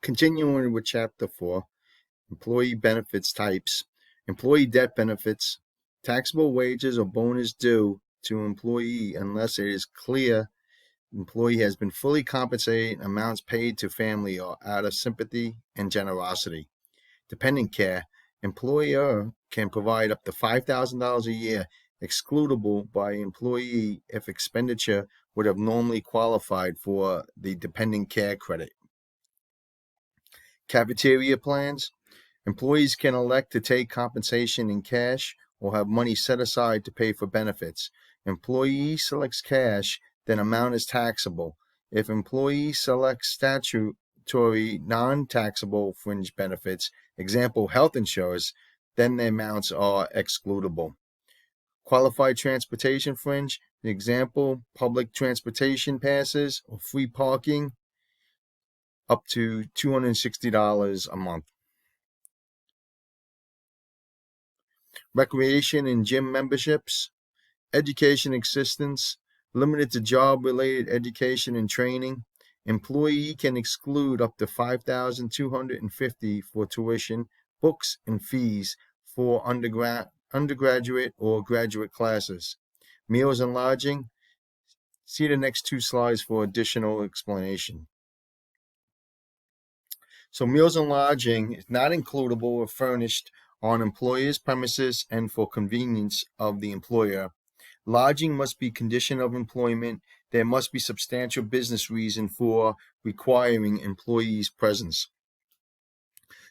Continuing with Chapter 4, Employee Benefits Types, Employee Debt Benefits, taxable wages or bonus due to employee unless it is clear employee has been fully compensated, amounts paid to family or out of sympathy and generosity. Dependent care, employer can provide up to $5,000 a year, excludable by employee if expenditure would have normally qualified for the dependent care credit. Cafeteria plans, employees can elect to take compensation in cash or have money set aside to pay for benefits. Employee selects cash, then amount is taxable. If employee selects statutory non-taxable fringe benefits, example health insurance, then the amounts are excludable. Qualified transportation fringe, example public transportation passes or free parking, up to $260 a month. Recreation and gym memberships, education assistance, limited to job-related education and training. Employee can exclude up to $5,250 for tuition, books, and fees for undergraduate or graduate classes. Meals and lodging, see the next two slides for additional explanation. So meals and lodging is not includable or furnished on employer's premises and for convenience of the employer. Lodging must be condition of employment. There must be substantial business reason for requiring employees' presence.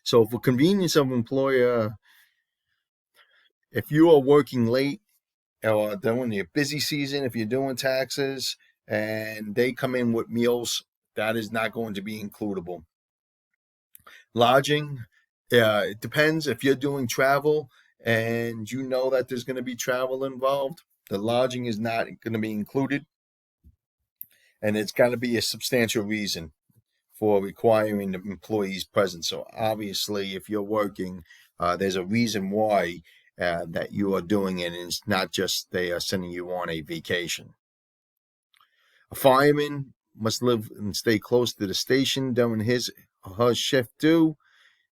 So for convenience of employer, if you are working late or during the busy season, if you're doing taxes and they come in with meals, that is not going to be includable. Lodging, it depends. If you're doing travel and you know that there's going to be travel involved, the lodging is not going to be included, and it's got to be a substantial reason for requiring the employee's presence. So obviously, if you're working, there's a reason why that you are doing it, and it's not just they are sending you on a vacation. A fireman must live and stay close to the station during his or her shift due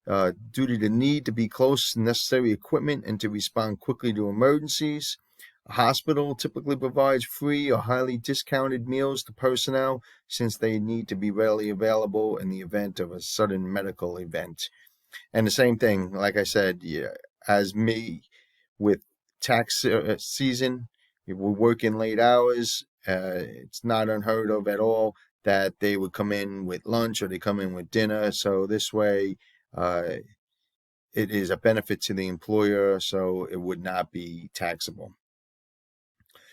to the need to be close to necessary equipment and to respond quickly to emergencies. A hospital typically provides free or highly discounted meals to personnel since they need to be readily available in the event of a sudden medical event. And the same thing, like I said, as me with tax season, if we're working late hours, it's not unheard of at all that they would come in with lunch or they come in with dinner. So this way, it is a benefit to the employer, so it would not be taxable.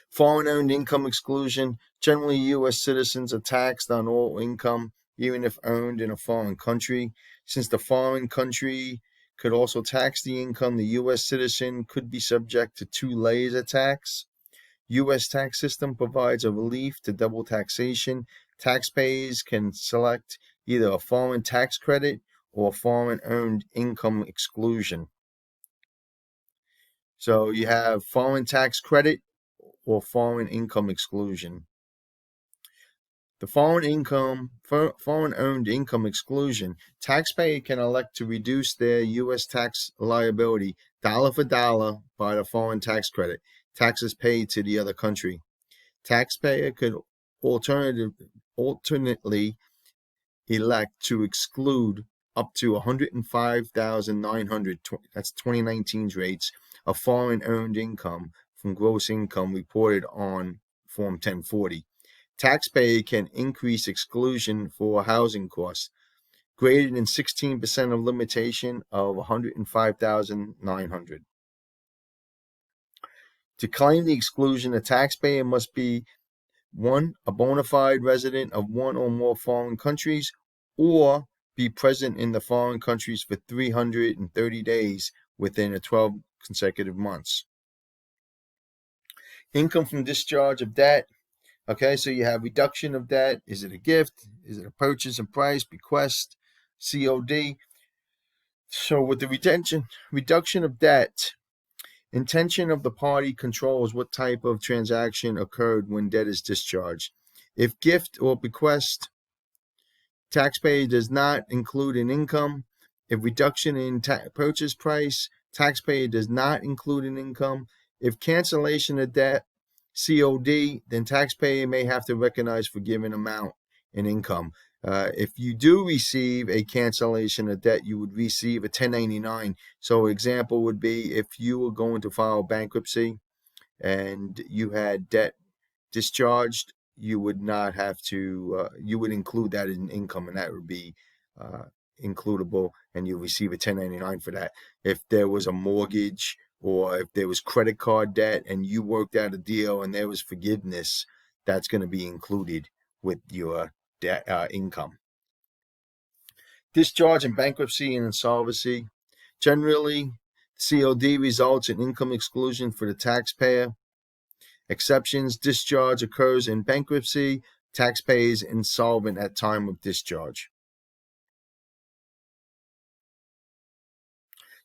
Foreign earned income exclusion. Generally, U.S. citizens are taxed on all income, even if earned in a foreign country. Since the foreign country could also tax the income, the U.S. citizen could be subject to two layers of tax. U.S. tax system provides a relief to double taxation. Taxpayers can select either a foreign tax credit or foreign earned income exclusion. So you have foreign tax credit or foreign income exclusion. The foreign earned income exclusion, taxpayer can elect to reduce their U.S. tax liability dollar for dollar by the foreign tax credit, taxes paid to the other country. Taxpayer could alternately elect to exclude up to $105,900, that's 2019's rates, of foreign earned income from gross income reported on Form 1040. Taxpayer can increase exclusion for housing costs greater than 16% of limitation of $105,900. To claim the exclusion, a taxpayer must be 1. A bona fide resident of one or more foreign countries, or be present in the foreign countries for 330 days within 12 consecutive months. Income from discharge of debt. Okay, so you have reduction of debt. Is it a gift? Is it a purchase and price, bequest, COD? So with the reduction of debt, intention of the party controls what type of transaction occurred when debt is discharged. If gift or bequest, Taxpayer does not include an income. If reduction in purchase price, taxpayer does not include an income. If cancellation of debt, COD, then taxpayer may have to recognize forgiven amount in income. If you do receive a cancellation of debt, you would receive a 1099. So example would be if you were going to file bankruptcy and you had debt discharged, you would not have to, you would include that in income, and that would be includable, and you receive a 1099 for that. If there was a mortgage or if there was credit card debt and you worked out a deal and there was forgiveness, that's going to be included with your debt income. Discharge in bankruptcy and insolvency. Generally, COD results in income exclusion for the taxpayer. Exceptions: discharge occurs in bankruptcy, taxpayer is insolvent at time of discharge.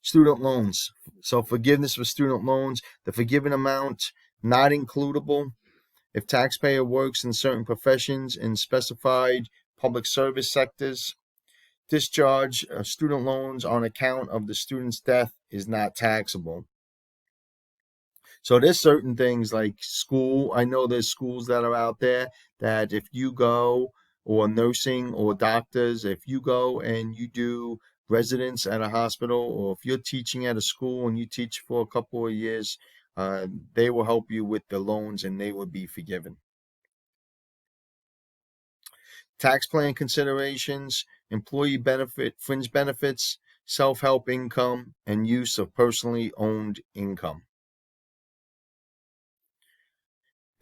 Student loans. So forgiveness for student loans, the forgiven amount not includable if taxpayer works in certain professions in specified public service sectors. Discharge of student loans on account of the student's death is not taxable. So there's certain things like school. I know there's schools that are out there that if you go, or nursing or doctors, if you go and you do residence at a hospital, or if you're teaching at a school and you teach for a couple of years, they will help you with the loans and they will be forgiven. Tax plan considerations, employee benefit, fringe benefits, self-help income, and use of personally owned income.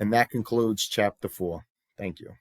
And that concludes Chapter 4. Thank you.